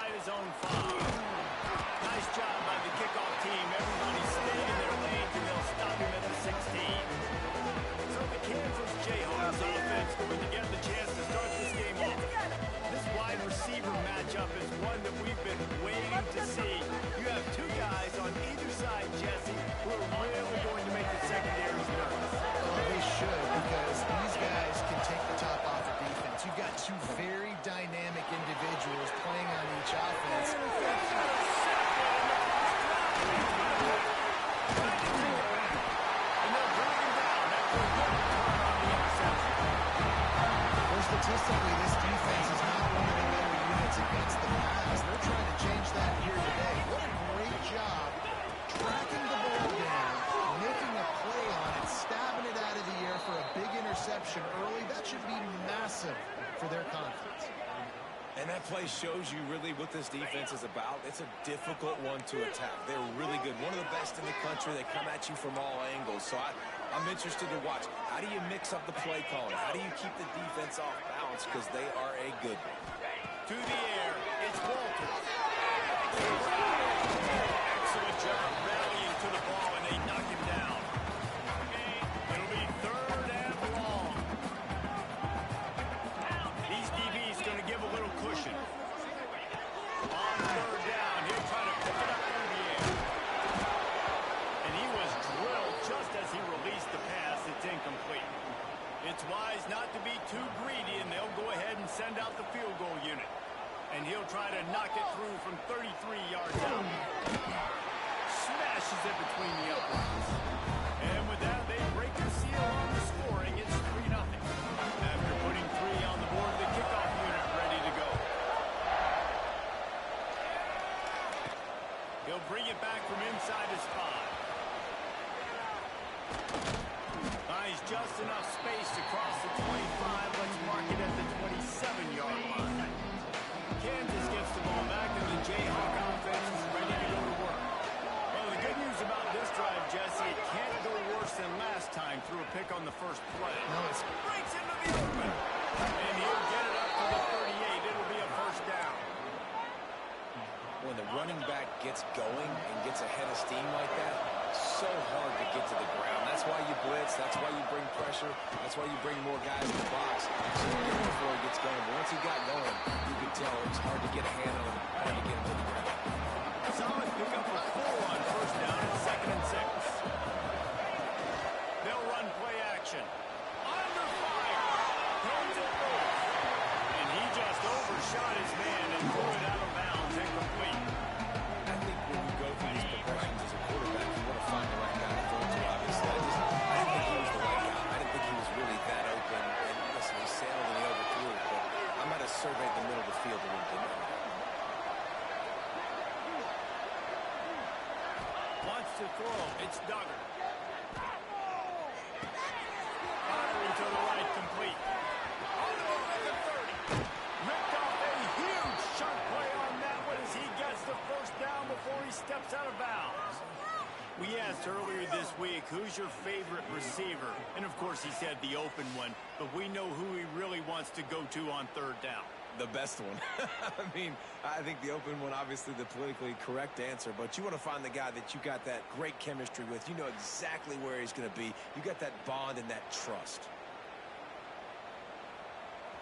inside his own 5. Nice job by the kickoff team. Everybody staying in their lanes, and they'll stop him at the 16. So the Kansas Jayhawks offense going to get the chance to start this game off. This wide receiver matchup is one that we've been waiting to see. You have two guys on either side, Jesse, who are really going to make the secondaries nervous. Well, they should, because these guys can take the top off of defense. You've got two very dynamic individuals playing on each offense. Statistically, this defense is not one of the better units against the pass. They're trying to change that here today. What a great job tracking the ball down, making a play on it, stabbing it out of the air for a big interception early. That should be massive for their confidence. And that play shows you really what this defense is about. It's a difficult one to attack. They're really good. One of the best in the country. They come at you from all angles. So I'm interested to watch. How do you mix up the play calling? How do you keep the defense off balance? Because they are a good one. To the air, it's Walters. Excellent job rallying to the ball, and they knock him down. It'll be 3rd and long. These DBs going to give a little cushion. On 3rd down, he'll try to pick it up through the air. And he was drilled just as he released the pass. It's incomplete. It's wise not to be too greedy, and they'll go ahead and send out the field goal unit. And he'll try to knock it through from 33 yards out. Smashes it between the uprights. And with that, they break the seal on the scoring. It's 3-0. After putting 3 on the board, the kickoff unit ready to go. He'll bring it back from inside his 5. Buys just enough space to cross the 25. Let's mark it at the 27-yard line. Kansas gets the ball back, and the Jayhawk offense is ready to go to work. Well, the good news about this drive, Jesse, it can't go worse than last time through a pick on the first play. No, it's breaks into the open. And he'll get it up to the 38. It'll be a 1st down. When the running back gets going and gets ahead of steam like that, so hard to get to the ground. That's why you blitz. That's why you bring pressure. That's why you bring more guys in the box so you get him before he gets going. But once he got going, you could tell it was hard to get a hand on him, hard to get him to the ground. Solid pickup for 4 on 1st down and 2nd and 6. They'll run play action. Under fire. Hands it loose. And he just overshot his man and threw it out of bounds, incomplete. I think when you go through these progressions as a quarterback, you want to find the right guy to throw to, obviously. I didn't think he was the right guy. I didn't think he was really that open. And listen, he sailed and he overthrew it, but I might have surveyed the middle of the field a little bit. Wants to throw. It's Duggar. Firing to the right, complete. On the move at the 30. Ripped off a huge chunk play on that one as he gets the 1st down before he steps out of bounds. We asked earlier this week, who's your favorite receiver? And, of course, he said the open one, but we know who he really wants to go to on 3rd down. The best one. I mean, I think the open one, obviously the politically correct answer, but you want to find the guy that you got that great chemistry with. You know exactly where he's going to be. You got that bond and that trust.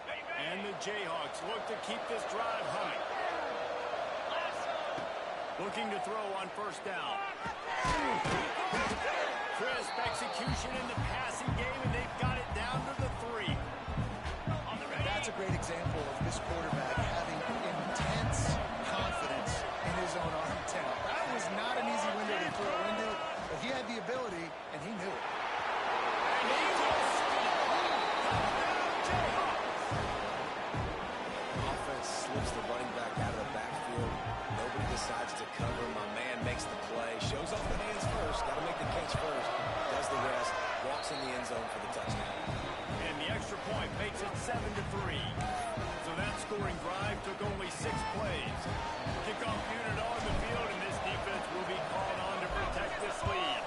And the Jayhawks look to keep this drive humming. Looking to throw on 1st down. Crisp execution in the passing game, and they've got it down to the 3. That's a great example of this quarterback having intense confidence in his own arm talent. That was not an easy window to throw into, but he had the ability, and he knew it. And he will score! Offense slips the running back out of the backfield. Nobody decides to cover. My man makes the play. Shows off the hands first. Got to make the catch first. Does the rest. Walks in the end zone for the touchdown. And the extra point makes it 7-3. So that scoring drive took only 6 plays. Kickoff unit on the field, and this defense will be called on to protect this lead.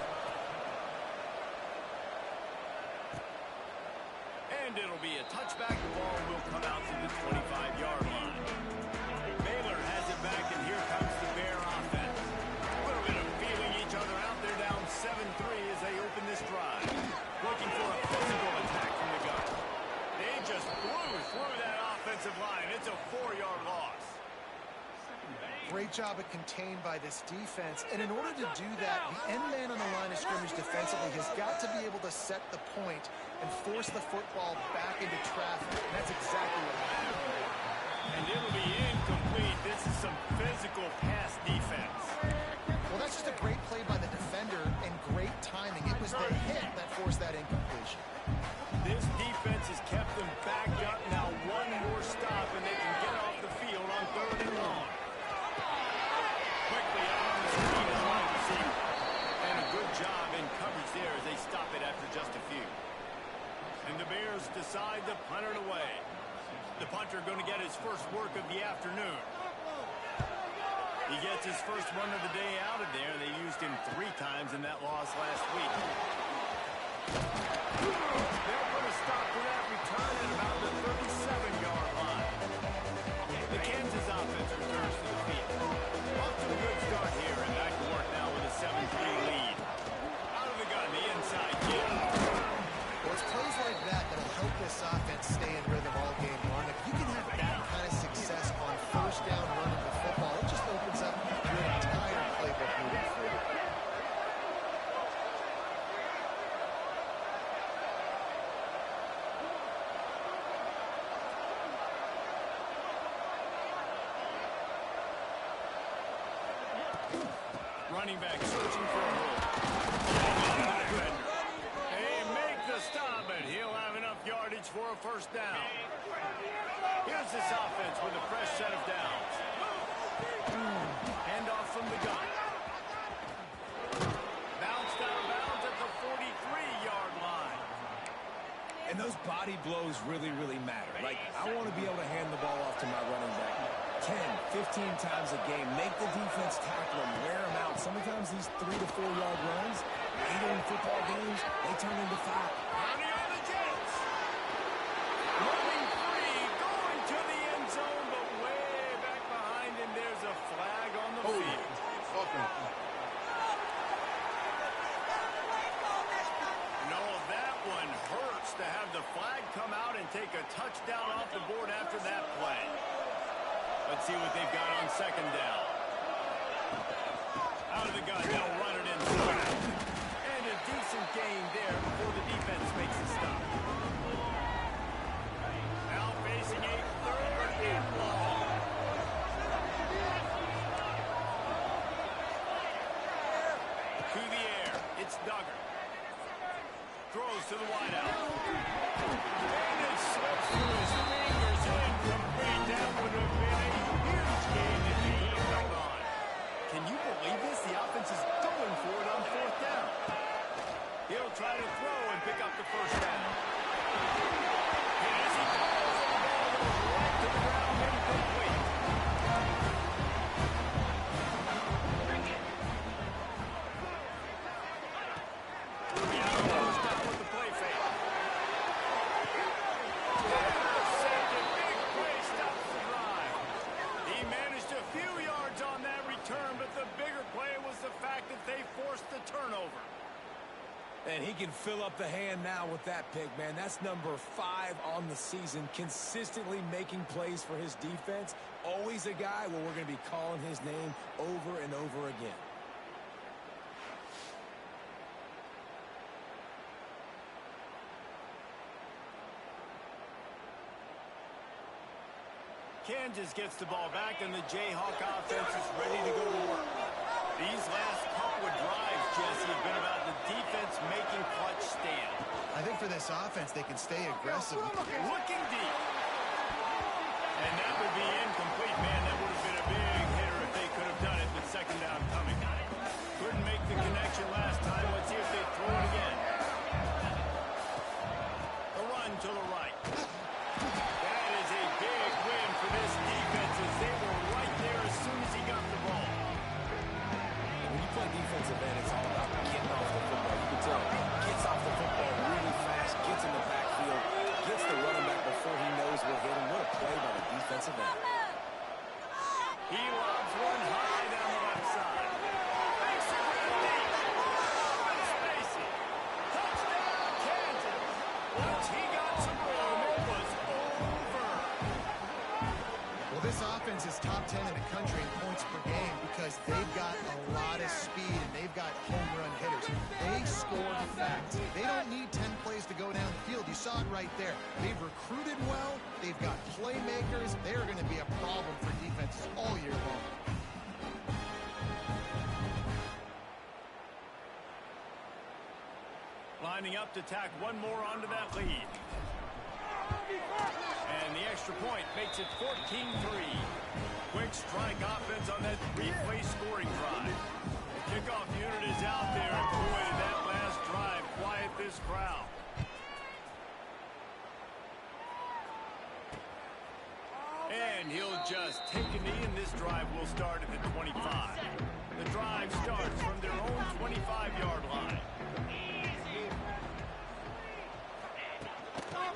And it'll be a touchback. The ball will come out to the 25-yard line. Baylor has it back. back, and here comes the Bear offense. A little bit of feeling each other out. They're down 7-3 as they open this drive. Looking for a physical attack from the gun. They just blew through that offensive line. It's a 4-yard loss. Great job at contained by this defense. And in order to do that, the end man on the line of scrimmage defensively has got to be able to set the point and force the football back into traffic. And that's exactly what happened. And it'll be incomplete. This is some physical pass defense. Well, that's just a great play by the defender and great timing. It was the hit that forced that incompletion. This defense has kept them backed up. Now one more stop, and they can get off the field on 3rd and long. Quickly out on the screen is wide receiver. And a good job in coverage there as they stop it after just a few. And the Bears decide to punt it away. The punter going to get his first work of the afternoon. He gets his first run of the day out of there. They used him 3 times in that loss last week. They'll put a stop to that return at about the 37-yard line. The Kansas offense returns to the field. Off to a good start here, and back to work now with a 7-3 lead. Out of the gun, the inside kick. Well, it's plays like that that'll help this offense stay in rhythm all game long. If you can have that kind of success on 1st down running the football, it just opens up your entire playbook moving forward. Running back searching for a hole. They make the stop, and he'll have enough yardage for a 1st down. Here's this offense with a fresh set of downs. Handoff from the gun. Bounced out of bounds at the 43-yard line. And those body blows really, really matter. Like, I want to be able to hand the ball off to my running back 10, 15 times a game. Make the defense tackle them, wear them out. Sometimes these 3 to 4 yard runs, later in football games, they turn into 5. Running on the Jets. Running free, going to the end zone, but way back behind him, there's a flag on the field. No, that one hurts to have the flag come out and take a touchdown off the board after that play. Let's see what they've got on 2nd down. Out of the gun, they'll run it inside. And a decent gain there before the defense makes a stop. Now facing a 3rd and long. To the air, it's Duggar. Throws to the wideout. And it slips through his fingers. Incomplete. That would have been a huge gain if he would have held on. Can you believe this? The offense is going for it on 4th down. He'll try to throw and pick up the 1st down. And as he throws, the ball goes right to the ground, incomplete. And he can fill up the hand now with that pick, man. That's number 5 on the season, consistently making plays for his defense. Always a guy where we're going to be calling his name over and over again. Kansas gets the ball back, and the Jayhawk offense is ready to go to work. These last couple of drives, Jesse, have been about the defense making clutch stand. I think for this offense, they can stay aggressive. Looking deep. And that would be incomplete. Man, that would have been a big hitter if they could have done it with 2nd down coming. Couldn't make the connection last time. Let's see if they throw it again. The run to the right. That is a big win for this defense as they were right there as soon as he got the ball. When you play defensive end, it's all about getting off the football. You can tell gets off the football really fast, gets in the backfield, gets the running back before he knows we're hitting. What a play by the defensive end. He lobs Once he got some room, it was over. Well, this offense is top 10 in the country in points per game because they've got a lot of speed and they've got home run hitters. They score fast. They don't need 10 plays to go down the field. You saw it right there. They've recruited well. They've got playmakers. They're going to be a problem for defenses all year long. Lining up to tack one more onto that lead. And the extra point makes it 14-3. Quick strike offense on that three-play scoring drive. The kickoff unit is out there, and boy, did that last drive quiet this crowd. And he'll just take a knee, and this drive will start at the 25. The drive starts from their own 25-yard line.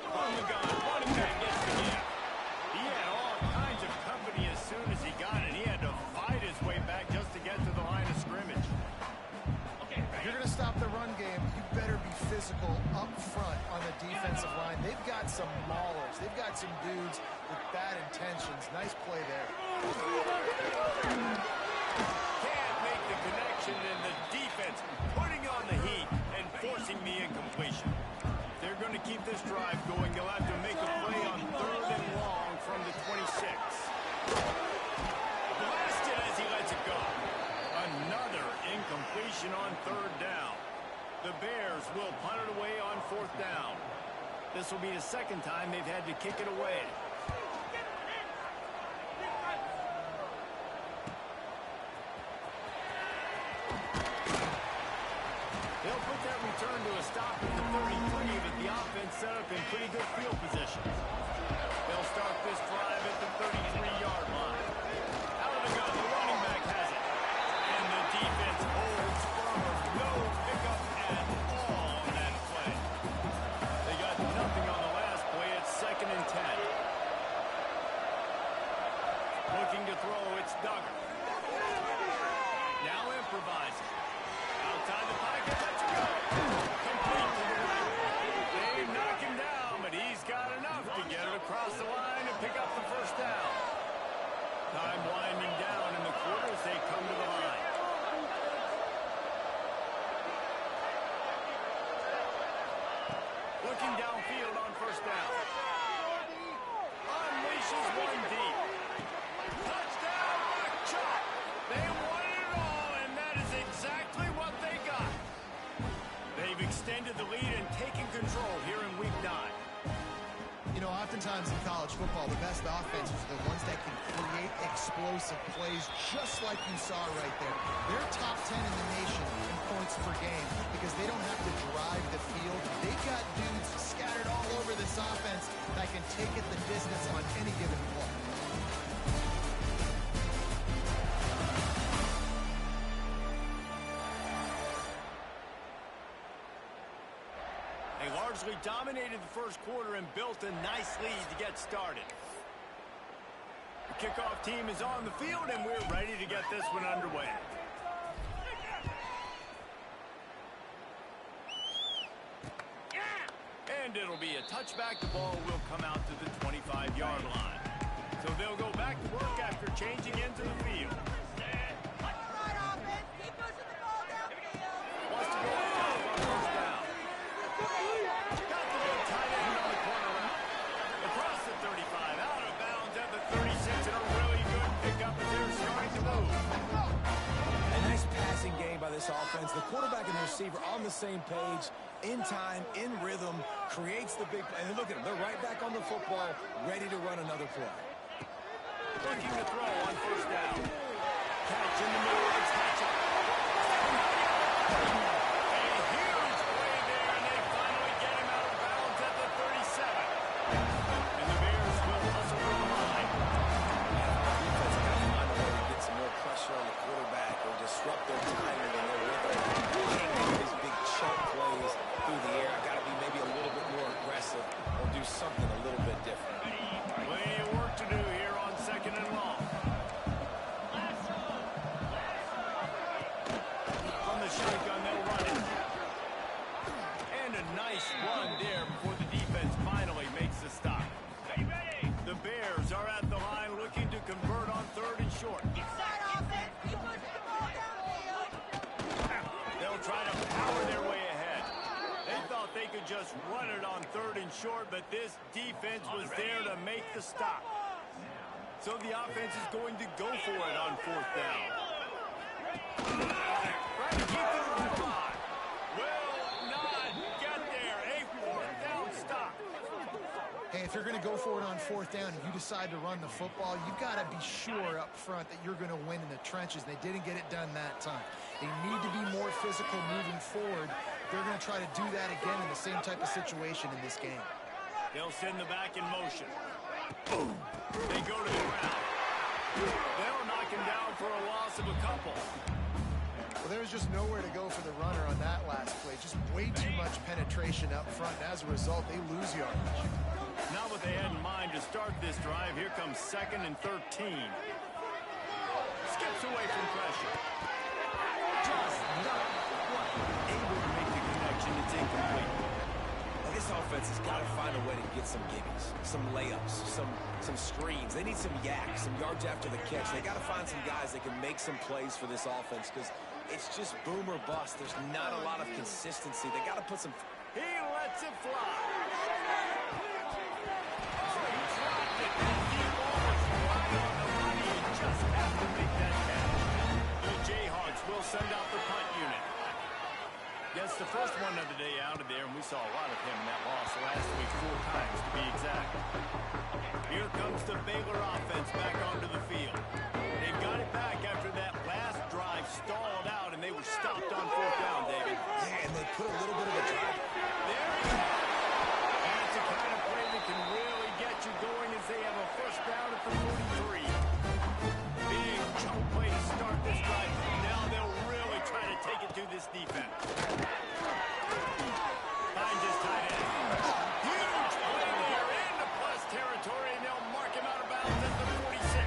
On the gun, running back gets the gap. He had all kinds of company as soon as he got it. He had to fight his way back just to get to the line of scrimmage. If you're going to stop the run game, you better be physical up front on the defensive line. They've got some maulers. They've got some dudes with bad intentions. Nice play there. Can't make the connection, and the defense putting on the heat and forcing the incompletion. They're going to keep this drive going. They'll have to make a play on 3rd and long from the 26. Blasted as he lets it go. Another incompletion on 3rd down. The Bears will punt it away on 4th down. This will be the second time they've had to kick it away. They'll put that return to a stop at the 33, but the offense set up in pretty good field position. They'll start this drive at the 33-yard line. Out of the gun, the running back has it. And the defense holds firm. No pickup at all on that play. They got nothing on the last play. It's 2nd and 10. Looking to throw, it's Duggar. Now improvising. Outside the pocket, let's go. Complete to the right. They knock him down, but he's got enough to get it across the line and pick up the 1st down. Time winding down in the quarter as they come to the line. Looking downfield on 1st down. Unleashes one deep. Touchdown, Rock Chalk. They wanted it all, and that is exactly what they got. They've extended the lead and taken control here in Week 9. You know, oftentimes in college football, the best offenses are the ones that can create explosive plays just like you saw right there. They're top 10 in the nation in points per game because they don't have to drive the field. They've got dudes scattered all over this offense that can take it the distance on any given play. They largely dominated the 1st quarter and built a nice lead to get started. The kickoff team is on the field, and we're ready to get this one underway. And it'll be a touchback. The ball will come out to the 25-yard line. So they'll go back to work after changing into the field. Wants to go off on 1st down. Got the big tight end on the corner route. Across the 35, out of bounds at the 36, and a really good pickup as they're starting to move. A nice passing game by this offense. The quarterback and the receiver on the same page, in time, in rhythm, creates the big play. And look at them. They're right back on the football, ready to run another play. Looking to throw on 1st down. Catch in the middle. It's Hatchett. A huge play there, and they finally get him out of bounds at the 37. And the Bears will hustle to the line. Defense got to find a way to get some more pressure on the quarterback or disrupt their timing and their rhythm. Can't make these big chunk plays through the air. I got to be maybe a little bit more aggressive or do something a little bit different. Plenty of work to do here on 2nd and long. From the shotgun, they'll short, but this defense was there to make the stop. So the offense is going to go for it on 4th down. Trying to keep the run alive. Will not get there. A 4th down stop. Hey, if you're going to go for it on 4th down and you decide to run the football, you've got to be sure up front that you're going to win in the trenches. They didn't get it done that time. They need to be more physical moving forward. They're going to try to do that again in the same type of situation in this game. They'll send the back in motion. Boom. They go to the ground. They'll knock him down for a loss of a couple. Well, there was just nowhere to go for the runner on that last play. Just way too much penetration up front. And as a result, they lose yardage. Not what they had in mind to start this drive. Here comes 2nd and 13. Skips away from pressure. Just not quite able to make the connection. It's incomplete. This offense has got to find a way to get some gimmies, some layups, some screens. They need some yaks, some yards after the catch. They got to find some guys that can make some plays for this offense because it's just boom or bust. There's not a lot of consistency. They got to put some... He lets it fly. He dropped it. He was right on the money. He just has to make that catch. The Jayhawks will send out the punt unit. Gets the first one of the day out of there, and we saw a lot of him in that loss last week, 4 times to be exact. Here comes the Baylor offense back onto the field. They've got it back after that last drive stalled out, and they were stopped on 4th down, David. Yeah, and they put a little bit of a drive. There you go. That's the kind of play that can really get you going as they have a 1st down at the 43. Big chunk play to start this drive. Now they'll really try to take it to this defense. Finds his tight end. Huge play there into plus territory, and they'll mark him out of bounds at the 46.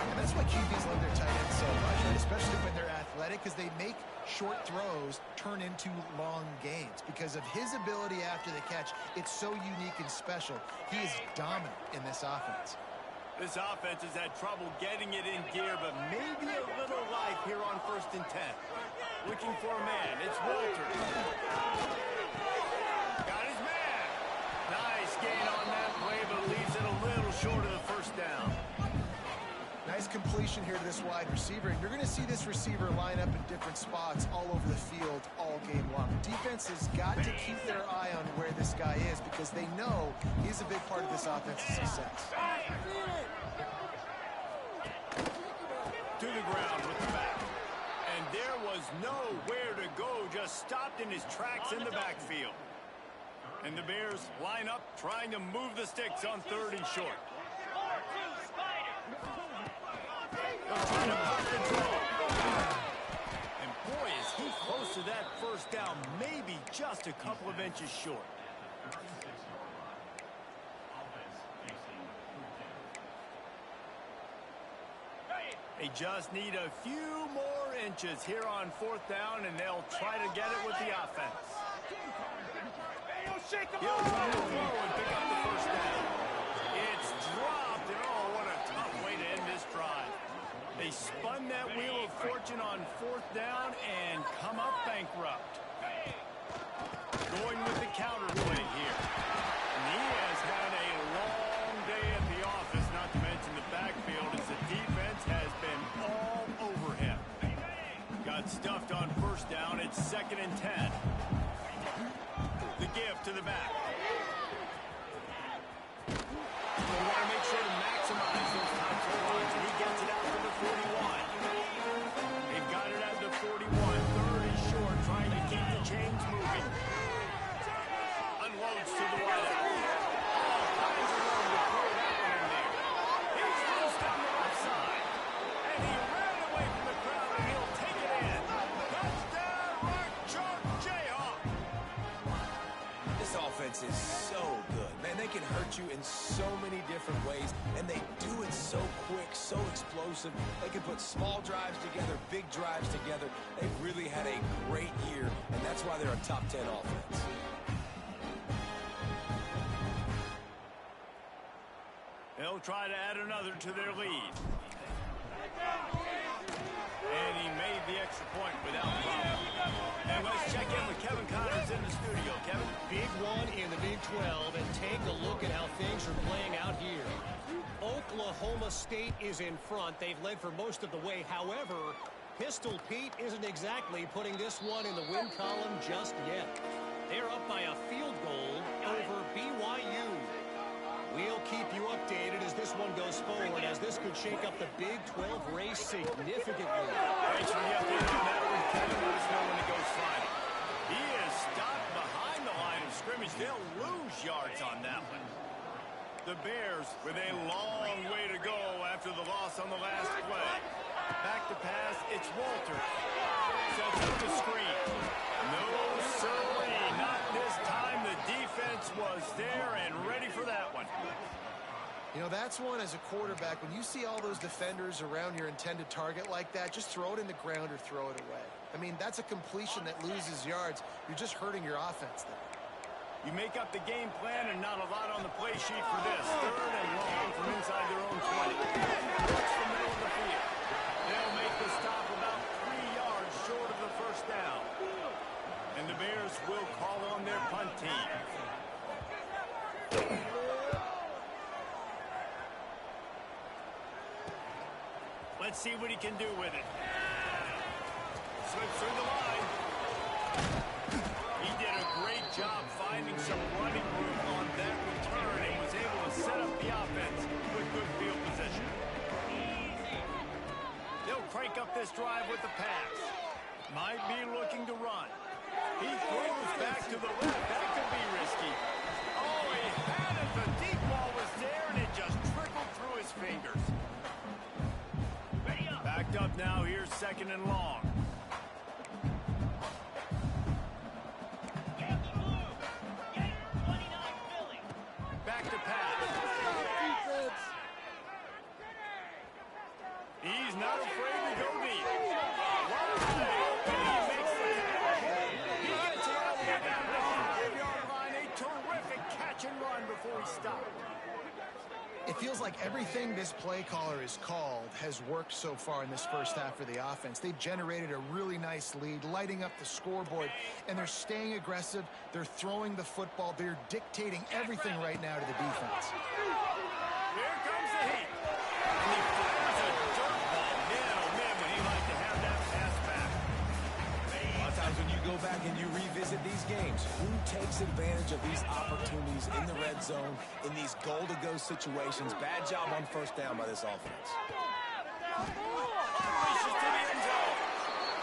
And that's why QBs love their tight ends so much, right? Especially when they're athletic, because they make short throws turn into long gains. Because of his ability after the catch, it's so unique and special. He is dominant in this offense. This offense has had trouble getting it in gear, but maybe a little life here on 1st and 10. Looking for a man. It's Walter. Got his man. Nice gain on that play, but leaves it a little short of the 1st down. Nice completion here to this wide receiver. And you're going to see this receiver line up in different spots all over the field all game long. The defense has got to keep their eye on where this guy is because they know he's a big part of this offense's success. To the ground with the back. And there was nowhere to go, just stopped in his tracks in the backfield. And the Bears line up trying to move the sticks on 3rd and short. They'll try to pop the draw. And boy, is he close to that 1st down, maybe just a couple of inches short. They just need a few more inches here on 4th down, and they'll try to get it with the offense. He'll try to throw and pick up the 1st down. It's dropped, and oh, what a tough way to end this drive. They spun that wheel of fortune on 4th down and come up bankrupt. Going with the counter play here. And he has had a long day at the office, not to mention the backfield, as the defense has been all over him. Got stuffed on 1st down. It's 2nd and 10. The give to the back. They want to make sure to maximize those types of runs, and he gets it out to the 41. They've got it at the 41. 3rd and short, trying to keep the chains moving. Unloads to the wide out. All kinds of room to throw that one in there. He's loose down the left side. And he ran away from the crowd, and he'll take it in. Touchdown, Rock Chalk Jayhawk. This offense is so good. Man, they can hurt you in so many different ways, and they do it so quick, so explosive. They can put small drives together, big drives together. They've really had a great year, and that's why they're a top 10 offense. They'll try to add another to their lead. And he made the extra point without problem. And let's check in with Kevin Connors in the studio. Kevin? Big one in the Big 12, and take a look at how things are playing out here. Oklahoma State is in front. They've led for most of the way. However, Pistol Pete isn't exactly putting this one in the win column just yet. They're up by a field goal over BYU. We'll keep you updated as this one goes forward, as this could shake up the Big 12 race significantly. Thanks for the update on that one, Kevin. Let us know when it goes final. He is stopped behind the line of scrimmage. They'll lose yards on that one. The Bears with a long way to go after the loss on the last play. Back to pass, it's Walter. Sets up the screen. No, sirree, not this time. The defense was there and ready for that one. You know, that's one as a quarterback. When you see all those defenders around your intended target like that, just throw it in the ground or throw it away. I mean, that's a completion that loses yards. You're just hurting your offense there. You make up the game plan and not a lot on the play sheet for this. 3rd and long from inside their own 20. It's the middle of the field. They'll make the stop about 3 yards short of the first down. And the Bears will call on their punt team. Let's see what he can do with it. Slips through the line. He did a great job finding some running room on that return and was able to set up the offense with good field position. They'll crank up this drive with the pass. Might be looking to run. He throws back to the left. That could be risky. Oh, he had it. The deep ball was there, and it just trickled through his fingers. Backed up now. Here's 2nd and long. Back to pass. He's not afraid to go deep. He makes the catch. He gets it out of the 5-yard line. A terrific catch and run before he stopped. It feels like everything this play caller has called has worked so far in this first half for the offense. They've generated a really nice lead, lighting up the scoreboard, and they're staying aggressive. They're throwing the football. They're dictating everything right now to the defense. Here comes the heat. And he fires a dirt ball. Man, oh man, would he like to have that pass back. A lot of times when you go back and you revisit these games, who takes advantage of these opportunities in the red zone, in these goal-to-go situations? Bad job on first down by this offense. Unleashes to the end zone.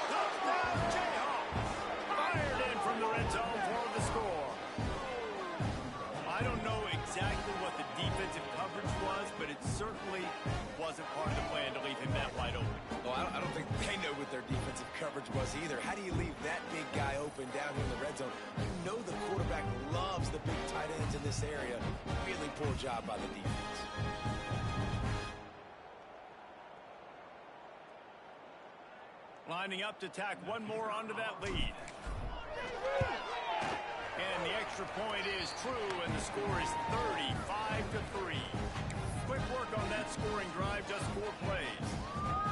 Touchdown, Jayhawks. Fired in from the red zone for the score. I don't know exactly what the defensive coverage was, but it certainly wasn't part of the plan to leave him that wide open. Well, I don't think they know what their defensive coverage was either. How do you leave that big guy open down here in the red zone? You know the quarterback loves the big tight ends in this area. Really poor job by the defense. Lining up to tack one more onto that lead. And the extra point is true, and the score is 35-3. Quick work on that scoring drive, just 4 plays.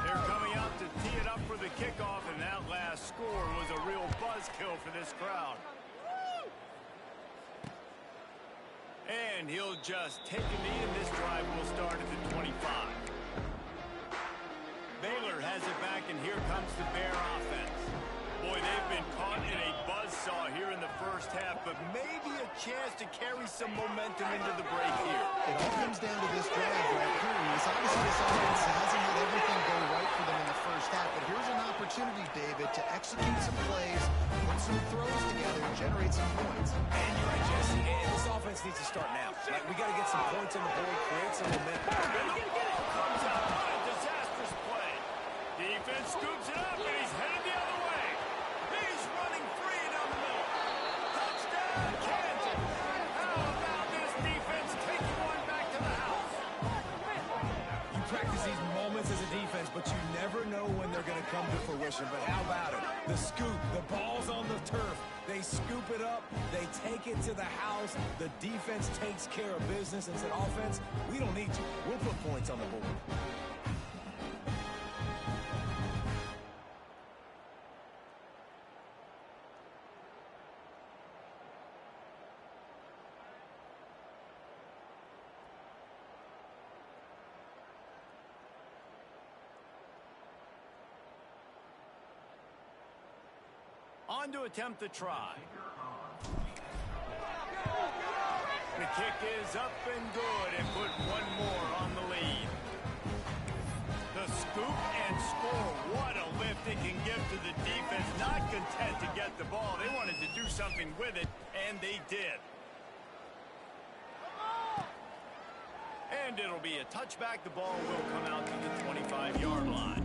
They're coming out to tee it up for the kickoff, and that last score was a real buzzkill for this crowd. And he'll just take a knee, and this drive will start at the 25. Baylor has it back, and here comes the Bear offense. Boy, they've been caught in a buzzsaw here in the first half, but maybe a chance to carry some momentum into the break here. It all comes down to this drive right here. Obviously, this offense hasn't had everything go right for them in the first half, but here's an opportunity, David, to execute some plays, put some throws together, and generate some points. And you're right, Jesse. And this offense needs to start now. Like, we got to get some points on the board, create some momentum. Comes out on a disastrous play. Defense scoops it up, and he's headed the other way. He's running free down the middle. Touchdown, Kansas. How about this defense taking one back to the house? You practice these moments as a defense, but you never know when they're going to come to fruition. But how about it? The scoop, the ball's on the turf. They scoop it up. They take it to the house. The defense takes care of business and said, offense, we don't need you. We'll put points on the board. On to attempt the try. The kick is up and good and put one more on the lead. The scoop and score. What a lift it can give to the defense. Not content to get the ball. They wanted to do something with it, and they did. And it'll be a touchback. The ball will come out to the 25-yard line.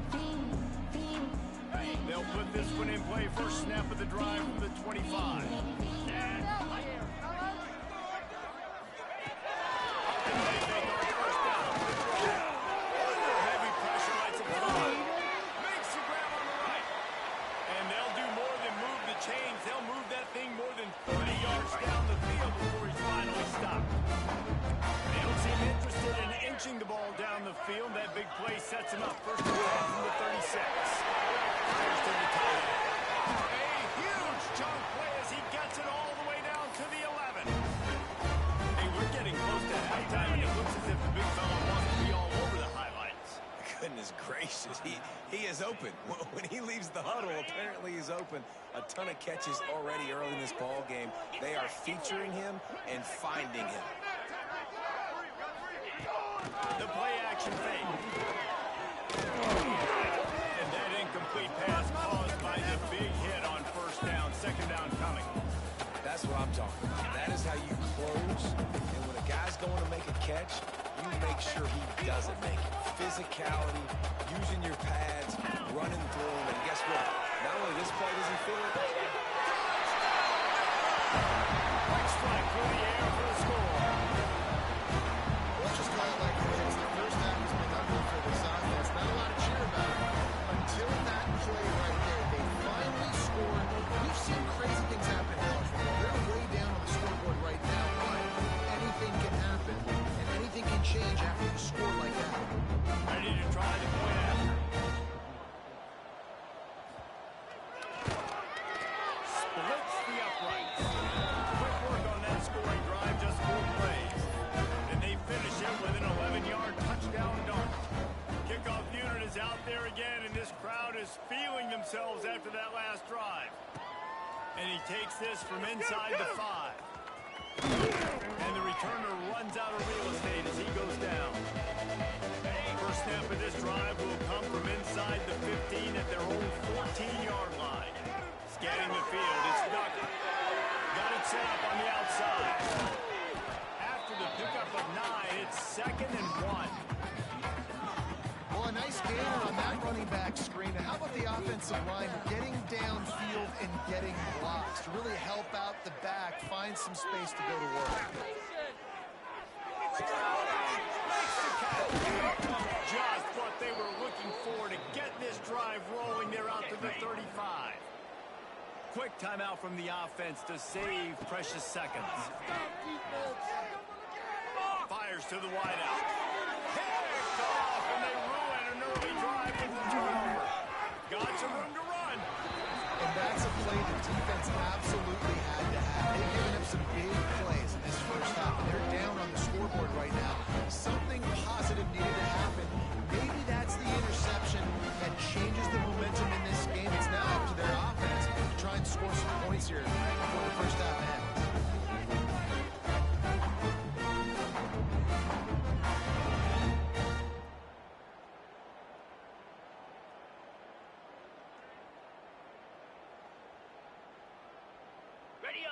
They'll put this one in play. First snap of the drive from the 25. The ball down the field. That big play sets him up. First and 10 from the 36. Fires to the tight end. A huge chunk play as he gets it all the way down to the 11. Hey, we're getting close to halftime, and it looks as if the big fella wants to be all over the highlights. Goodness gracious, he is open. When he leaves the huddle, apparently he's open. A ton of catches already early in this ball game. They are featuring him and finding him. The play-action fake. And that incomplete pass caused by the big hit on first down. Second down coming. That's what I'm talking about. That is how you close. And when a guy's going to make a catch, you make sure he doesn't make it. Physicality, using your pads, running through him. And guess what? Not only this play does he feel it. Quick strike through the air for the score. Let's just call it like it is. The first half has been ugly for this offense. Not a lot of cheer about it. Until that play right there, they finally scored. We've seen crazy things happen in college football. They're way down on the scoreboard right now, but anything can happen, and anything can change after you score like that. Ready to try the point after. Splits the uprights. Quick work on that scoring drive, just 4 plays. And they finish it with an 11-yard touchdown dart. Kickoff unit is out there again, and this crowd is feeling themselves after that last drive. And he takes this from inside the 5. And the returner runs out of real estate as he goes down. First snap of this drive will come from inside the 15 at their own 14-yard line. Scanning the field, it's stuck. Got it set up on the outside. After the pickup of 9, it's 2nd and 1. Well, a nice gainer on that running back screen. And how about the offensive line getting downfield and getting blocks to really help out the back, find some space to go to work. Just what they were looking for to get this drive rolling. They're out to the 35. Quick timeout from the offense to save precious seconds. Fires to the wideout. Picked off, and they ruin an early drive with the turnover. Got some room to run. And that's a play the defense absolutely had to have. They've given up some big plays in this first half, and they're down on the scoreboard right now. Something positive needed to happen. Maybe that's the interception that changes the momentum in this game. It's now up to their offense to try and score some points here before the first half ends.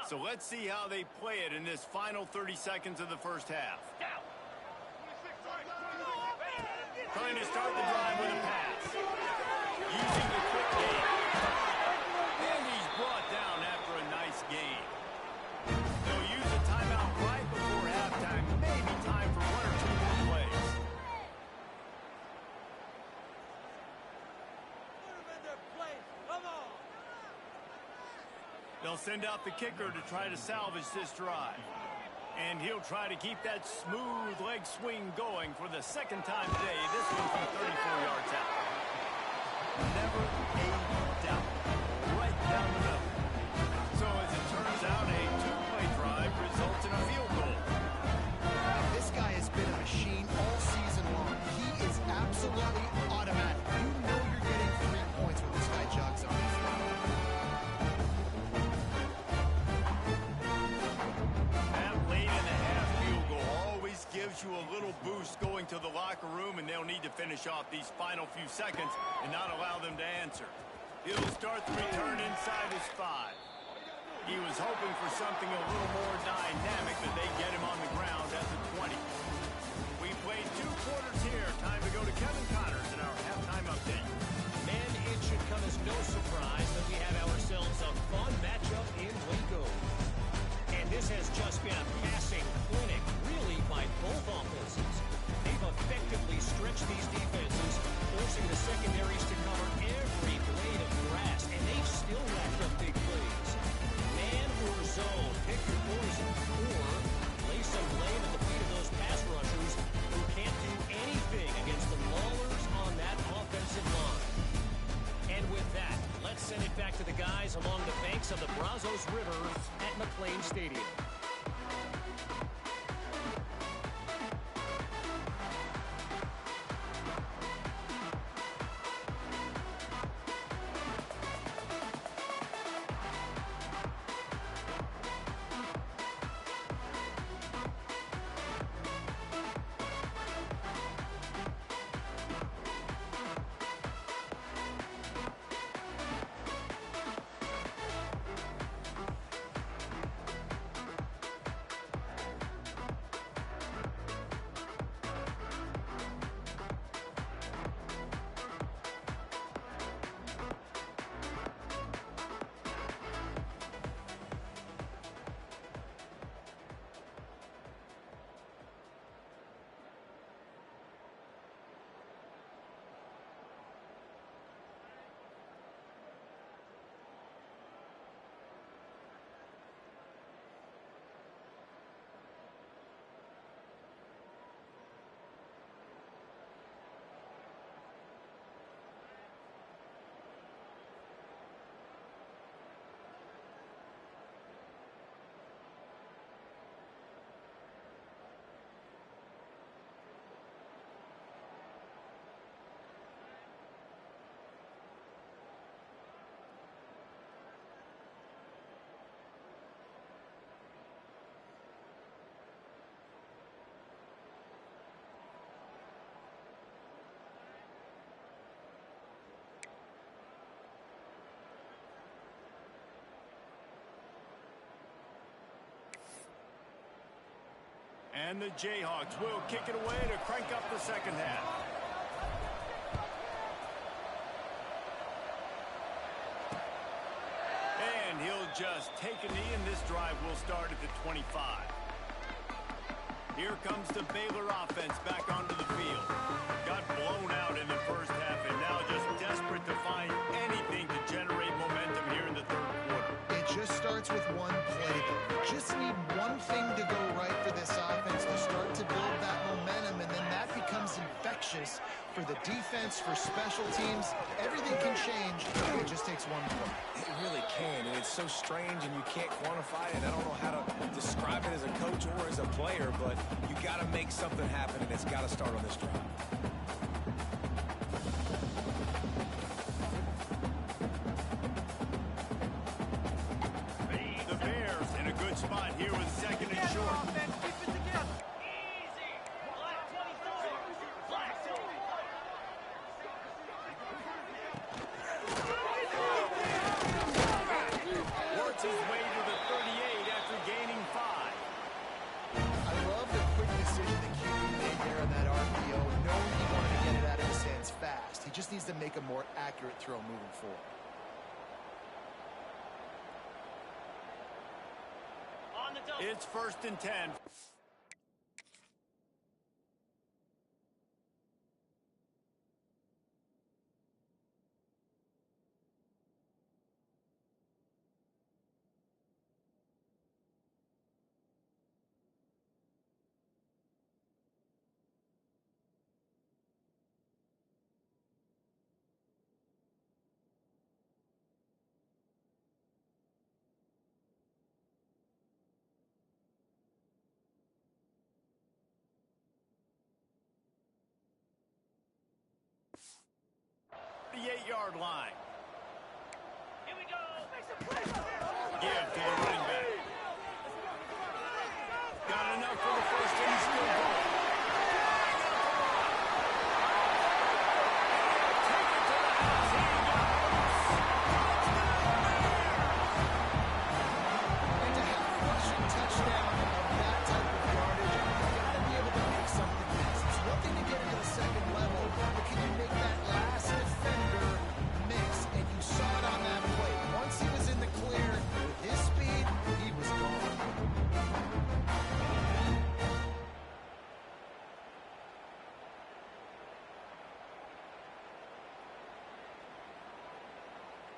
So let's see how they play it in this final 30 seconds of the first half. Trying to start the drive with a pass. Using the quick game. And he's brought down after a nice gain. They'll use a timeout right before halftime. Maybe time for 1 or 2 more plays. They'll send out the kicker to try to salvage this drive. And he'll try to keep that smooth leg swing going for the second time today. This one from 34 yards out. Never a doubt. Right down the middle. So as it turns out, a 2-play drive results in a field goal. This guy has been a machine all season long. He is absolutely automatic. You know you're getting 3 points when this guy jogs on the field. gives you a little boost going to the locker room, and they'll need to finish off these final few seconds and not allow them to answer. He'll start the return inside his 5. He was hoping for something a little more dynamic, but they get him on the ground at the 20. We played 2 quarters here. Time to go to Kevin Connors in our halftime update. Men, it should come as no surprise that we have ourselves a fun matchup in Waco. And this has just been a passing clinic, really, by both offenses. They've effectively stretched these defenses, forcing the secondaries to cover every blade of grass, and they've still racked up big plays. Man or zone, pick your poison, or lay some blame at the feet of those pass rushers who can't do anything against the maulers on that offensive line. And with that, let's send it back to the guys along the banks of the Brazos River at McLean Stadium. And the Jayhawks will kick it away to crank up the second half. And he'll just take a knee, and this drive will start at the 25. Here comes the Baylor offense back onto the field. Got blown out in the first half, and now just desperate to find anything to generate momentum here in the third quarter. It just starts with one play. Just need one thing to go right for this offense to start to build that momentum, and then that becomes infectious for the defense, for special teams. Everything can change. It just takes one play. It really can, and it's so strange, and you can't quantify it. I don't know how to describe it as a coach or as a player, but you got to make something happen, and it's got to start on this drive. The Bears in a good spot here with second and short. Works his way to the 38 after gaining 5. I love the quick decision that QB made there on that RPO, knowing he wanted to get it out of his hands fast. He just needs to make a more accurate throw moving forward. It's 1st and 10. The 8-yard line. Here we go. Give to the running back. Got enough for the first, and he's still going.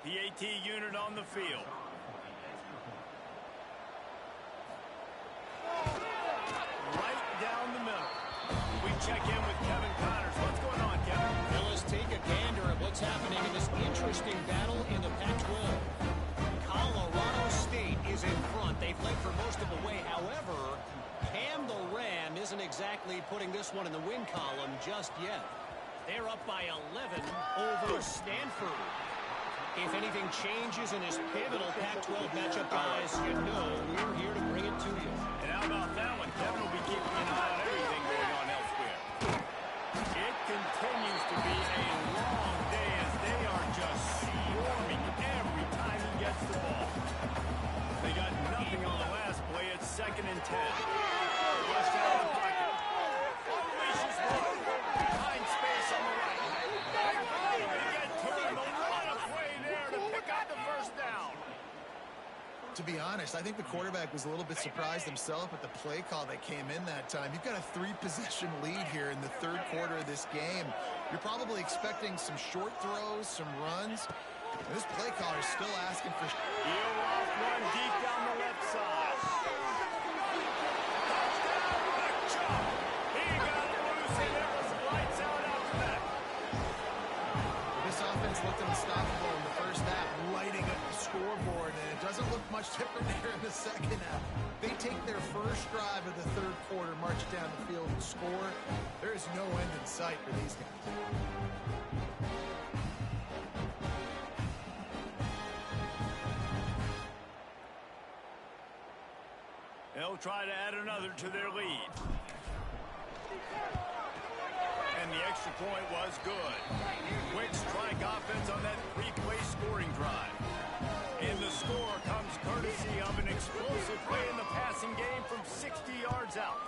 PAT unit on the field. Right down the middle. We check in with Kevin Connors. What's going on, Kevin? Well, let's take a gander at what's happening in this interesting battle in the Pac-12. Colorado State is in front. They've led for most of the way. However, Cam the Ram isn't exactly putting this one in the win column just yet. They're up by 11 over Stanford. If anything changes in this pivotal Pac-12 matchup, guys, you know we're here to bring it to you. And how about that one? Kevin will be keeping an eye on everything going on elsewhere. It continues to be a long day as they are just swarming every time he gets the ball. They got nothing on the last play. It's 2nd and 10. Rush out of the pocket. Unleashes one. Behind space on the right. Big play to get to him. What a play there to pick up the first down. To be honest, I think the quarterback was a little bit surprised himself at the play call that came in that time. You've got a 3-possession lead here in the 3rd quarter of this game. You're probably expecting some short throws, some runs. This play caller is still asking for... He'll off one deep down the left side. Touchdown, quick jump. He got it loose and it was lights out after that. This offense looked unstoppable in the first half, lighting up the scoreboard, and it doesn't look much different there in the second half. They take their first drive of the 3rd quarter, march down the field and score. There is no end in sight for these guys. They'll try to add another to their lead. And the extra point was good. Quick strike offense on that 3-play scoring drive. And the score comes courtesy of an explosive play in the passing game from 60 yards out.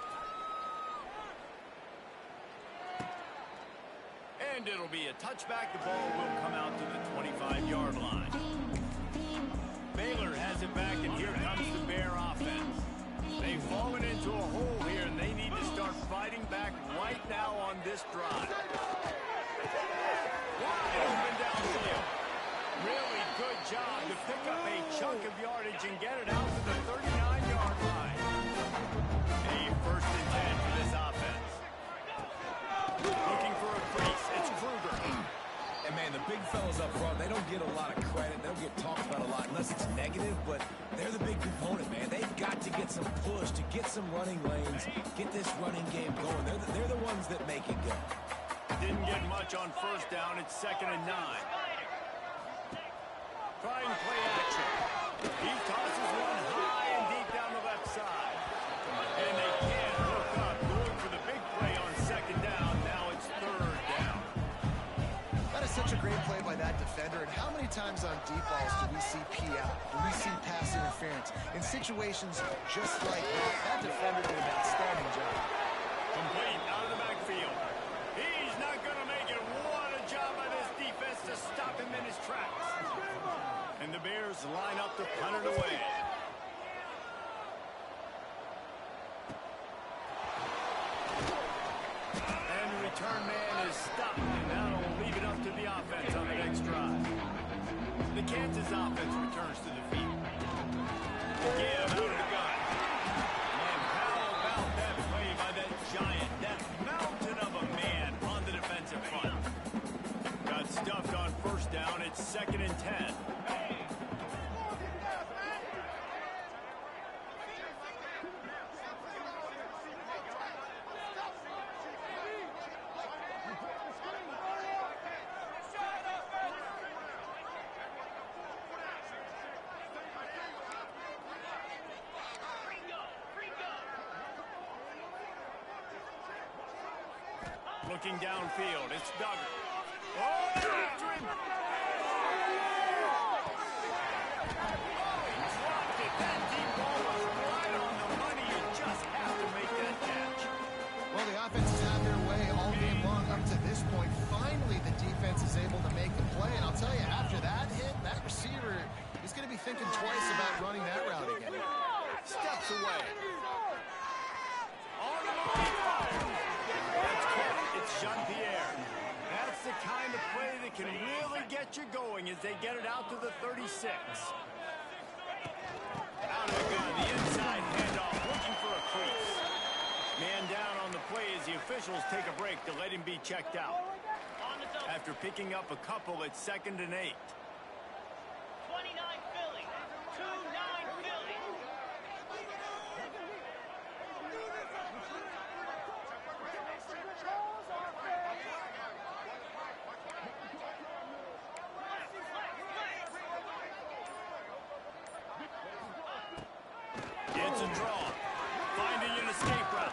And it'll be a touchback. The ball will come out to the 25-yard line. Baylor has it back, and here comes the Bear offense. They've fallen into a hole here, and they need to start fighting back right now on this drive. Wide open downfield. Really good job to pick up a chunk of yardage and get it out to the 39-yard line. A 1st and 10 for this offense. Looking for a crease. It's Kruger. And, man, the big fellas up front, they don't get a lot of credit. They don't get talked about a lot unless it's negative, but they're the big component, man. They've got to get some push, to get some running lanes, get this running game going. They're the ones that make it go. Didn't get much on 1st down. It's 2nd and 9. Try and play action. He tosses one high and deep down the left side. And they can't hook up. Going for the big play on 2nd down. Now it's 3rd down. That is such a great play by that defender. And how many times on deep balls do we see P out? Do we see pass interference? In situations just like that defender did an outstanding job. Complete out of the backfield. He's not going to make it. What a job by this defense to stop him in his tracks. And the Bears line up to punt it away. And the return man is stopped, and that'll leave it up to the offense on the next drive. The Kansas offense returns to the field. Give out of the gun. And how about that play by that giant, that mountain of a man on the defensive front. Got stuffed on 1st down. It's 2nd and 10. Looking downfield, it's Duggar. Oh, after him! He dropped it. That deep ball was right on the money. You just have to make that catch. Well, the offense has had their way all game long up to this point. Finally, the defense is able to make the play. And I'll tell you, after that hit, that receiver is going to be thinking twice about running that route again. Steps away. On the line fire. That's caught. It's Jean-Pierre. That's the kind of play that can really get get you going as they get it out to the 36. Out of the gun, the inside handoff, looking for a crease. Man down on the play as the officials take a break to let him be checked out. After picking up a couple at 2nd and 8. 29 Philly. 2-9 Philly. It's a draw. Finding an escape route.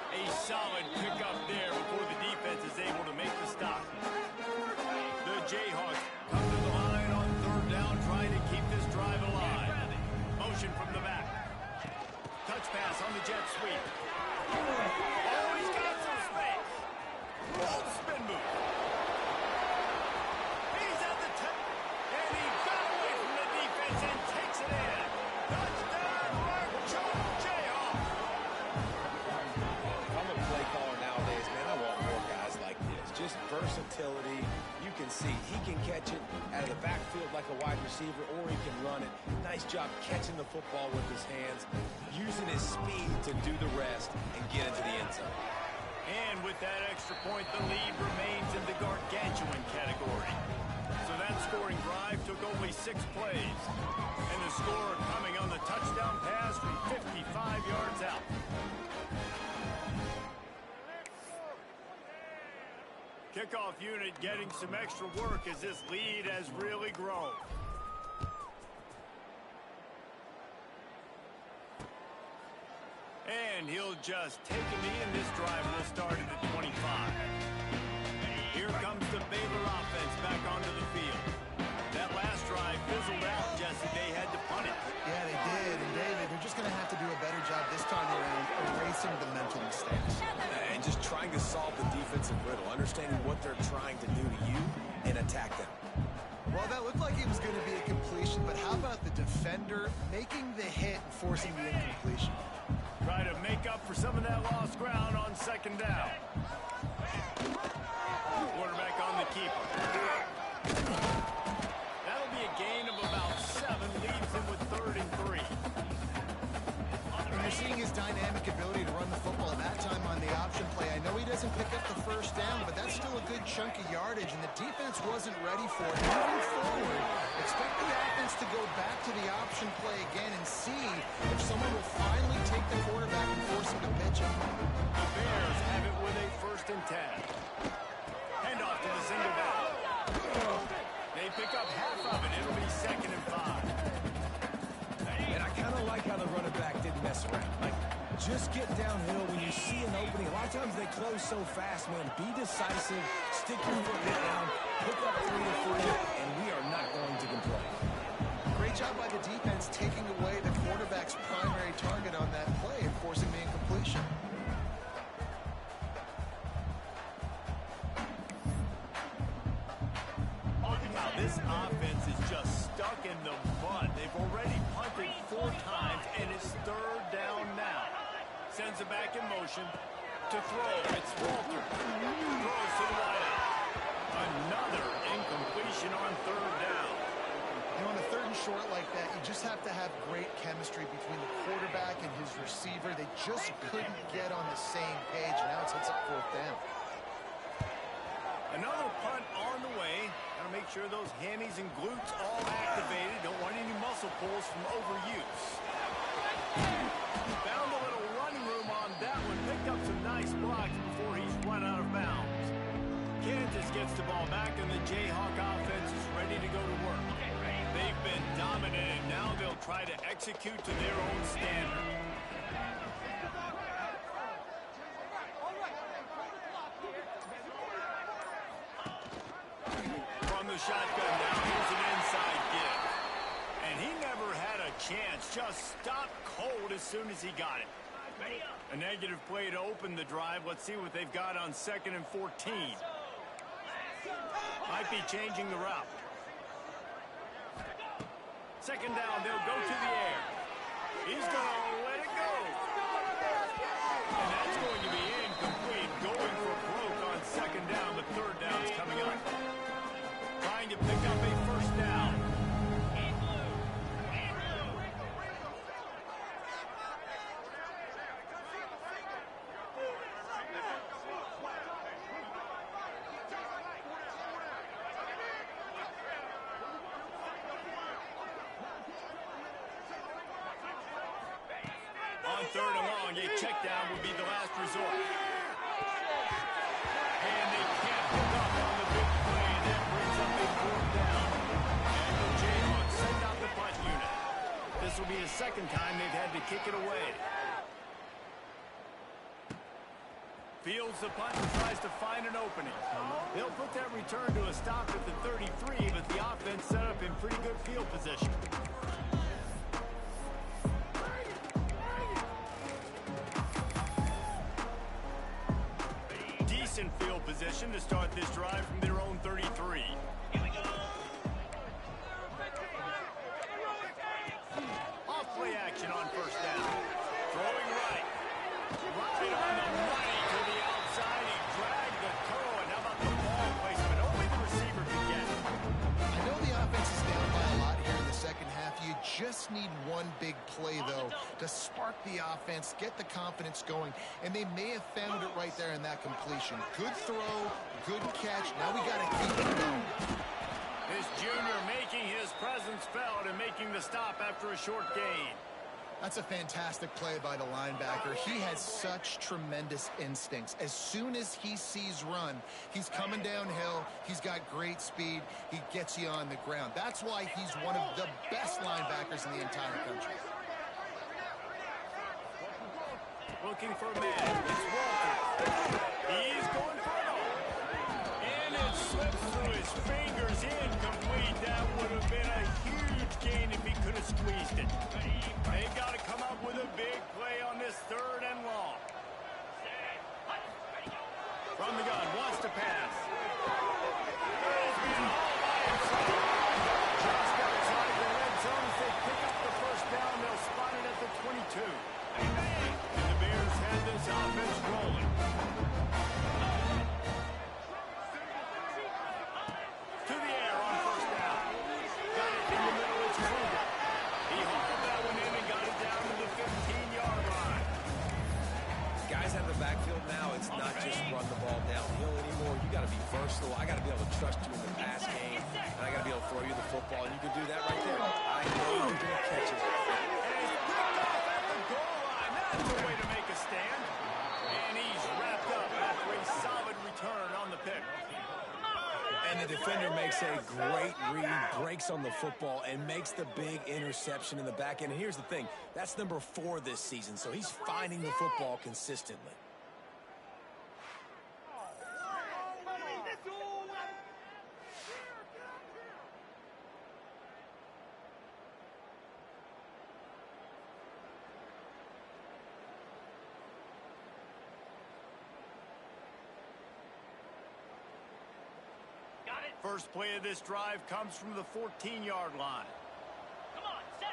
A solid pickup there before the defense is able to make the stop. The Jayhawks come to the line on 3rd down, trying to keep this drive alive. Motion from the back. Touch pass on the jet sweep. Oh, he's got some space. Bold spin move. He's at the 10. And he got away from the defense and takes it in. Touchdown, Mark Jayhawks. If I'm a play caller nowadays, man, I want more guys like this. Just versatility. You can see he can catch it out of the backfield like a wide receiver, or he can run it. Nice job catching the football with his hands, using his speed to do the rest and get into the end zone. And with that extra point, the lead remains in the gargantuan category. So that scoring drive took only 6 plays. And the score coming on the touchdown pass from 55 yards out. Kickoff unit getting some extra work as this lead has really grown. And he'll just take a knee, and this drive will start at the 25. Here comes the Baylor offense back onto the field. That last drive fizzled out, Jesse. They had to punt it. Yeah, they did. And, David, they're just going to have to do a better job this time around erasing the mental mistakes. And just trying to solve the defensive riddle, understanding what they're trying to do to you and attack them. Well, that looked like it was going to be a completion, but how about the defender making the hit and forcing the incompletion? Try to make up for some of that lost ground on 2nd down. Quarterback on the keeper. That'll be a gain of about 7, leaves him with 3rd and 3. And you're seeing his dynamic ability to run the football at that time on the option play. I know he doesn't pick up the 1st down, but that's still a good chunk of yardage, and the defense wasn't ready for it. Moving forward, expect the offense to go back to the option play again and see if someone will finally take the quarterback and force him to pitch it. The Bears have it with a 1st and 10. Handoff to the single back. They pick up half of it. It'll be 2nd and 5. And I kind of like how the running back didn't mess around. Like, just get downhill when you see an opening. A lot of times they close so fast, man. Be decisive, stick your foot down, pick up 3 or 4, and we are not going to complain. Great job by the defense taking away the quarterback's primary target on that play and forcing the incompletion. Now this offense is just stuck in the mud. They've already punted 4 times, and it's 3rd down now. Sends it back in motion to throw. It's Walter. Throws to the wideout. Another incompletion on 3rd down. You know, on a 3rd and short like that, you just have to have great chemistry between the quarterback and his receiver. They just couldn't get on the same page. Now it sets up 4th down. Another punt on the way. Gotta make sure those hammies and glutes all activated. Don't want any muscle pulls from overuse. Found a little running room on that one. Picked up some nice blocks before he's run out of bounds. Kansas gets the ball back, and the Jayhawk offense is ready to go to work. They've been dominated. Now they'll try to execute to their own standard. From the shotgun now, here's an inside give. And he never had a chance. Just stopped cold as soon as he got it. A negative play to open the drive. Let's see what they've got on 2nd and 14. Might be changing the route. 2nd down, they'll go to the air. He's going to let it go. And that's going to be incomplete. Going for broke on 2nd down, but 3rd down's coming up. Trying to pick third and long. A check down would be the last resort. And they can't pick up on the big play. That brings up a fourth down. And the Jayhawks send out the punt unit. This will be the second time they've had to kick it away. Fields the punt and tries to find an opening. They'll put that return to a stop at the 33, but the offense set up in pretty good field position. Decent field position to start this drive from their own 33. Here we go. Off play action on first down. Throwing right. Right on the money to the outside. He dragged the toe. And how about the ball placement? Only the receiver can get it. I know the offense is down by a lot here in the second half. You just need one big play, though, to spark the offense, get the confidence going, and they may have found it right there in that completion. Good throw, good catch. Now we got to keep it going. This junior making his presence felt and making the stop after a short gain. That's a fantastic play by the linebacker. He has such tremendous instincts. As soon as he sees run, he's coming downhill. He's got great speed. He gets you on the ground. That's why he's one of the best linebackers in the entire country. Looking for a man. It's Walter. He's going for it all. And it slips through his fingers. Incomplete. That would have been a huge gain if he could have squeezed it. They've got to come up with a big play on this third and long. From the gun, wants to pass. He's been all by himself. Just outside the red zone as they pick up the first down. They'll spot it at the 22. And the Bears had this offense rolling. To the air on first down. Got it in the middle. It's Kruger. He hauled that one in and got it down to the 15-yard line. Guys out of the backfield now, it's not just run the ball downhill anymore. You got to be versatile. I got to be able to trust you in the pass game, and I got to be able to throw you the football, and you can do that right there. I know you're going to catch it. And he's picked off at the goal line. That's the way to make a stand. And he's wrapped up after a solid return on the pick. And the defender makes a great read, breaks on the football, and makes the big interception in the back end. And here's the thing, that's number 4 this season, so he's finding the football consistently. Got it. First play of this drive comes from the 14-yard line. Come on, set.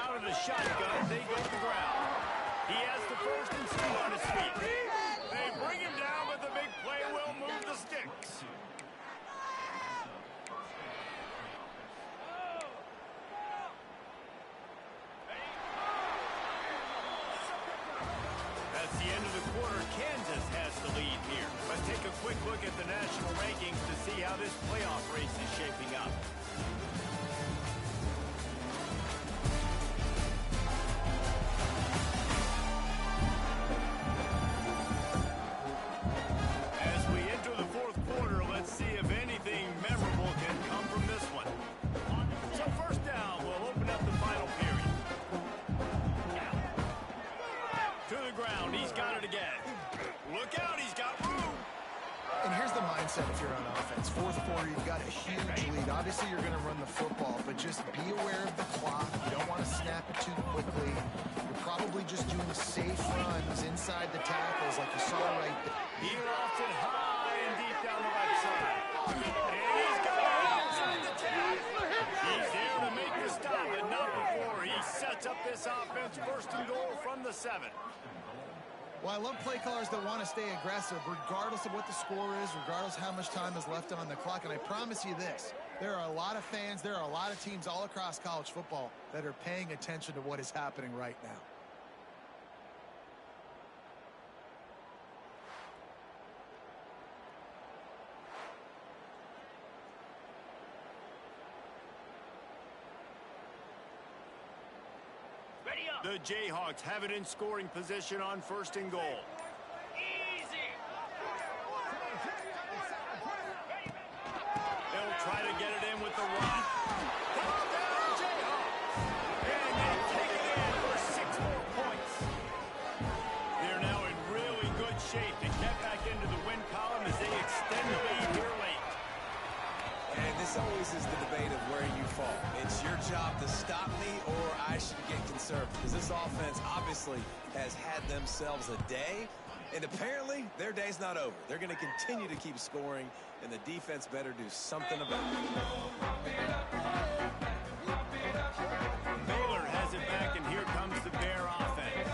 Out of the shotgun, they go to the ground. He has the first and 2 on his feet. They bring him down, but the big play will move the sticks. That's the end of the quarter. Kansas has the lead here. Let's take a quick look at the national rankings to see how this playoff race is shaping up. As we enter the fourth quarter, let's see if anything memorable can come from this one. So first down, we'll open up the final period. To the ground, he's got it again. Look out, he's got room. And here's the mindset if you're on offense. Fourth quarter, you've got a huge lead. Obviously, you're going to run the football, but just be aware of the clock. You don't want to snap it too quickly. You're probably just doing safe runs inside the tackles like you saw right there. He lofts it high and deep down the left side. And he's got it outside the 10. He's there to make the stop, but not before he sets up this offense first and goal from the 7. Well, I love play callers that want to stay aggressive regardless of what the score is, regardless of how much time is left on the clock. And I promise you this, there are a lot of fans, there are a lot of teams all across college football that are paying attention to what is happening right now. The Jayhawks have it in scoring position on 1st and goal. Easy. They'll try to get it in with the run. Ball down, Jayhawks. And they take it in for 6 more points. They're now in really good shape to get back into the win column as they extend the lead here late. And this always is the debate of where you fall. It's your job to stop me or I should get conservative. Because this offense obviously has had themselves a day. And apparently, their day's not over. They're going to continue to keep scoring, and the defense better do something about it. Baylor has it back, and here comes the Bear offense.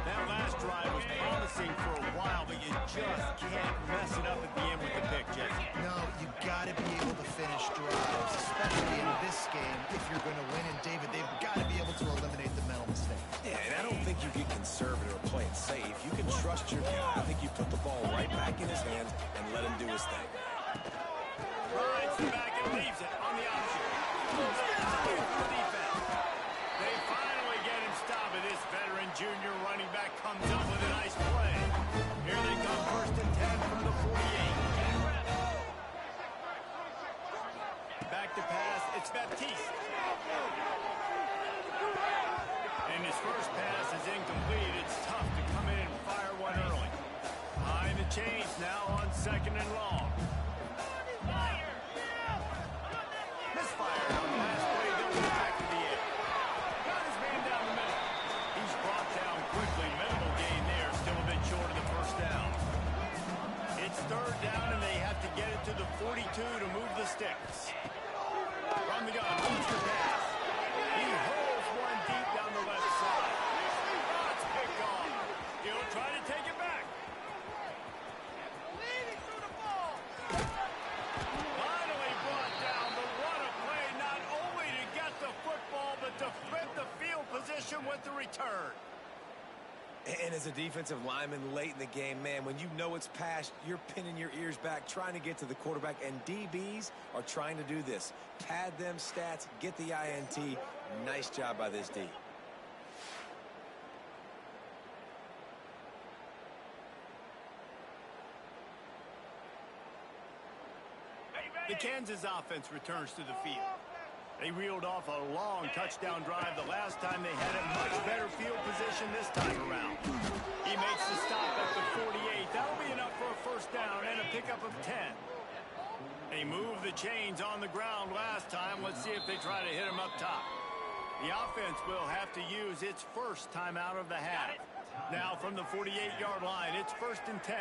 That last drive was promising for a while, but you just can't mess it up at the end with the pick, Jesse. No, you got to be able to finish drives, especially in this game. If you're going to win, and David, they've got to be able to eliminate the mental mistakes. Yeah, and I don't think you get conservative or play it safe. You can trust your guy. I think you put the ball right back in his hands and let him do his thing. Rides the back and leaves it on the option. The defense. They finally get him stopped, and this veteran junior running back comes up with a nice play. Here they come, 1st and 10 from the 48. Back to pass, it's Baptiste. And his first pass is incomplete. It's tough to come in and fire one early. Behind the chains now on 2nd and long. Misfire on the last play. They'll go back to the end. Got his man down the middle. He's brought down quickly. Minimal gain there. Still a bit short of the 1st down. It's 3rd down, and they have to get it to the 42 to move the sticks. From the gun, who's the pass? He holds one deep down the left side. That's picked off. He'll try to take it back. Leading through the ball. Finally brought down, but what a play, not only to get the football, but to flip the field position with the return. And as a defensive lineman late in the game, man, when you know it's past, you're pinning your ears back, trying to get to the quarterback, and DBs are trying to do this. Pad them stats, get the INT. Nice job by this D. The Kansas offense returns to the field. They reeled off a long touchdown drive the last time they had a much better field position this time around. He makes the stop at the 48. That'll be enough for a 1st down and a pickup of 10. They moved the chains on the ground last time. Let's see if they try to hit him up top. The offense will have to use its first time out of the half. Now from the 48-yard line, it's 1st and 10.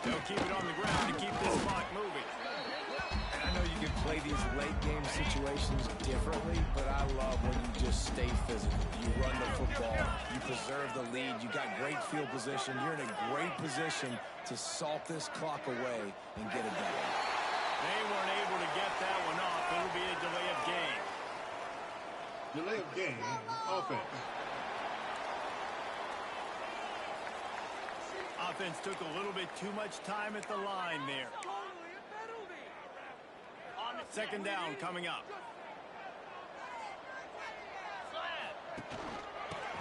They'll keep it on the ground to keep this clock moving. I know you can play these late game situations differently, but I love when you just stay physical. You run the football, you preserve the lead, you got great field position, you're in a great position to salt this clock away and get it done. They weren't able to get that one off. It'll be a delay of game. Delay of game, offense. Offense took a little bit too much time at the line there. 2nd down coming up.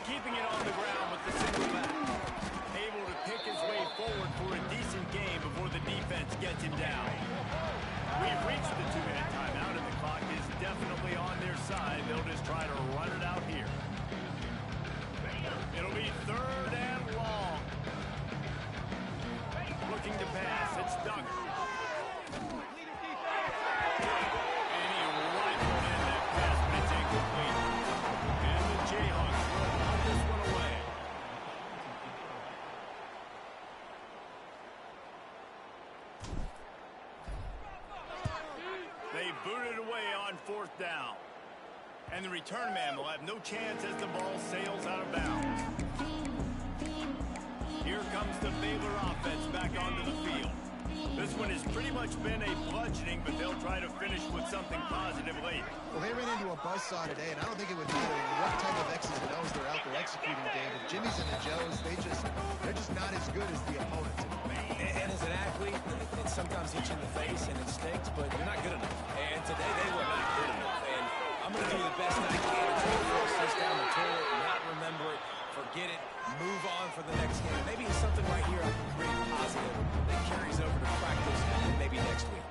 Keeping it on the ground with the single back. Able to pick his way forward for a decent game before the defense gets him down. We've reached the 2-minute timeout, and the clock is definitely on their side. They'll just try to run it out here. It'll be 3rd and long. Looking to pass. It's Duggar. And he rifled in that pass, but it's incomplete. And the Jayhawks will punt this one away. They booted away on 4th down. And the return man will have no chance as the ball sails out of bounds. Here comes the Baylor offense back onto the field. This one has pretty much been a bludgeoning, but they'll try to finish with something positive late. Well, they ran into a buzzsaw today, and I don't think it would matter what type of X's and O's they're out there executing, David. Jimmy's and the Joes, they're just not as good as the opponent. And as an athlete, it sometimes hits you in the face and it stinks, but you're not good enough. And today they were not good enough. And I'm going to do the best I can to try to force this down the toilet, not remember it, forget it, move on for the next game. Maybe it's something right here I can create positive that carries over to practice and maybe next week.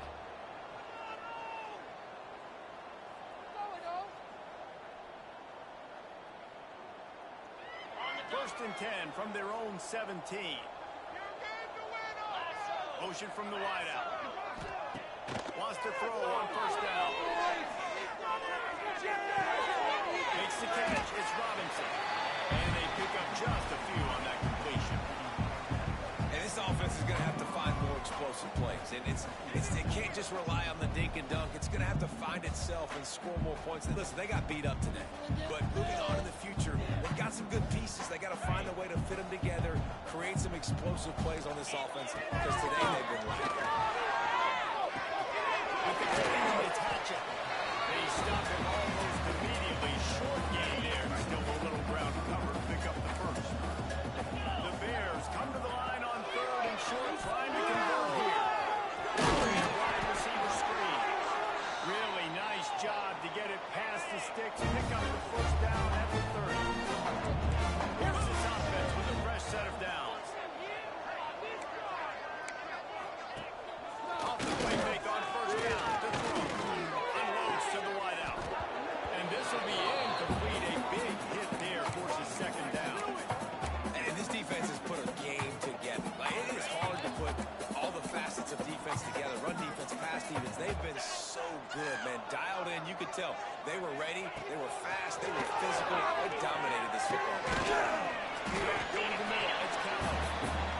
First and 10 from their own 17. Motion from the wideout. Wants to throw on first down. Makes the catch. It's Robinson. And they pick up just a few on that completion. And this offense is going to have to find more explosive plays. And it can't just rely on the dink and dunk. It's going to have to find itself and score more points. And listen, they got beat up today. But moving on in the future, they've got some good pieces. They got to find a way to fit them together, create some explosive plays on this offense, because today they've been lacking. With the ability to attach it. They stop him almost immediately. Short game there. Still a little ground cover to pick up the first. The Bears come to the line on third and short, trying to convert here. Wide receiver screen. Really nice job to get it past the sticks, pick up the first down at the 30. Here's this offense with a fresh set of downs. Off the play fake on first down to throw. Unloads to the wideout. And this will be incomplete. A big hit there forces second down. And this defense has put a game together. Like, it is hard to put all the facets of defense together. Run defense, pass defense. They've been so good, man. Dialed in, you could tell. They were ready, they were fast, they were physical. They dominated this football game. Go to the middle. It's Callow.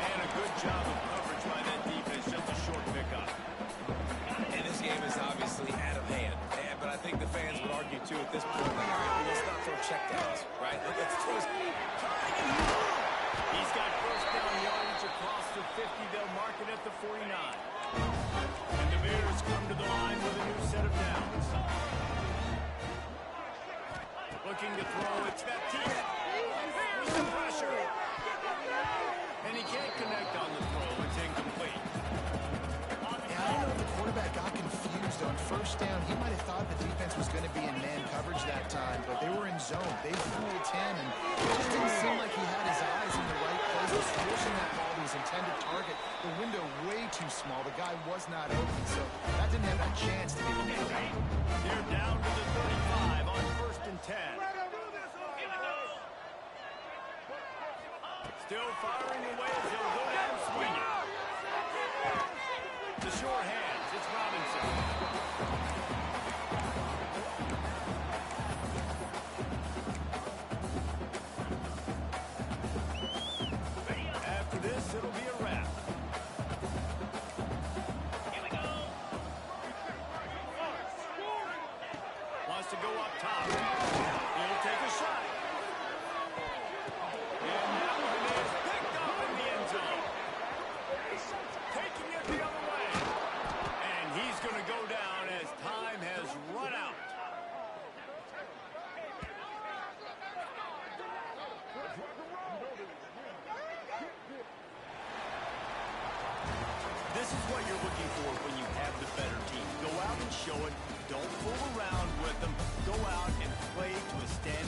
And a good job of coverage by that defense. Just a short pickup. And this game is obviously out of hand. But I think the fans would argue, too, at this point, like, all right, well, let's not throw checkdowns, right? Let's throw. He's got first down yardage across the 50. They'll mark it at the 49. And the Bears come to the line with a new set of downs. Looking to throw. It's Baptiste. With some pressure. And he can't connect on the throw. It's incomplete. Yeah, I don't know if the quarterback got confused on first down. He might have thought the defense was going to be in man coverage that time, but they were in zone. They fooled him, and it just didn't seem like he had his eyes in the right places, forcing that ball to his intended target. The window way too small. The guy was not open, so that didn't have that chance to get him in. They're down to the 35 on first and 10. Still firing away as he'll go down swinging. The short hands. It's Robinson. After this, it'll be a wrap. Here we go. Wants to go up top. He'll take a shot. And that one is picked up in the end zone. Taking it the other way. And he's going to go down as time has run out. This is what you're looking for when you have the better team. Go out and show it. Don't fool around with them. Go out and play to a stand.